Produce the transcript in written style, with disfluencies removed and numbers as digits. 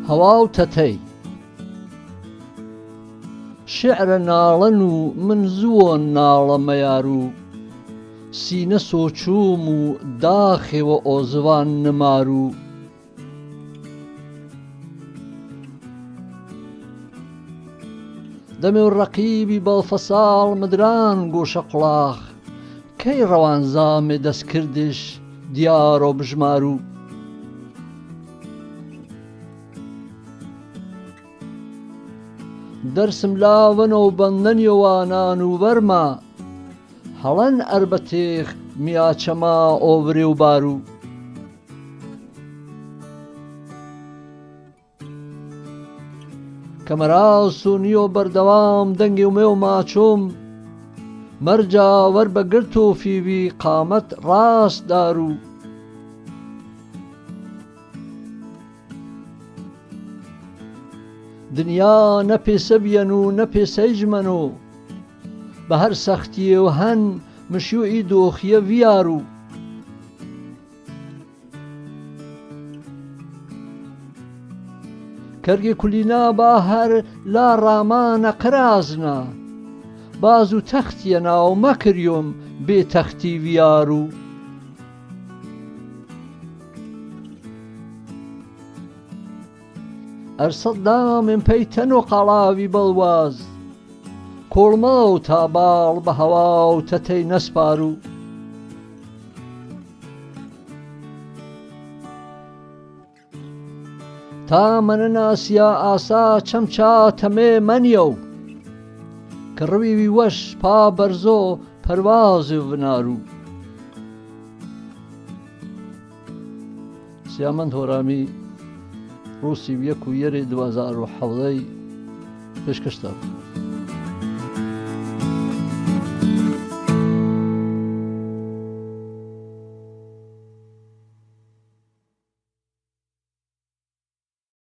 هەوا و تەتەی شعرە ناڵەن و من زووە ناڵە مەیار و سینە سۆچووم و داخێوە ئۆزوان نەمار و دەمێ و ڕەقیبی بەڵفەساڵ مدران گۆشە قوڵاخ کەی ڕەوانزامێ دەستکردش دیارۆ بژمار و دەرسم لاوەنە و بەندەنیێوانان و بەرما هەڵەن ئەربەتێخ میاچەما ئۆڤرێ و بار و کەمەراس و نیۆ بەردەوام دەنگێ و مێ و ماچۆم مەرجا وەربەگرت و فیوی قامەت ڕاست دار و دنیا نە پێسە بیەن و نە پێسەیجمەن و بە هەر سەختیێ و هەن مشیوعی دۆخیە ڤیار و کەرگێ کولینا با هەر لا ڕامانە قرازنە باز و تەختیە ناو مەکریۆم بێ تەختی ڤیار و ئەرسەد دامێن پەیتەن و قەڵاوی بەڵواز کۆڵمە و تاباڵ بە هەوا و تەتەی نەسپار و تا منە ناسیا ئاسا چەمچا تەمێ مەنیە و کە ڕەویوی وەش پا بەرزۆ پەروازێ ڤنار و سیامەند هۆرامی ڕووسی 1 و 1 2017 پێشکەشتە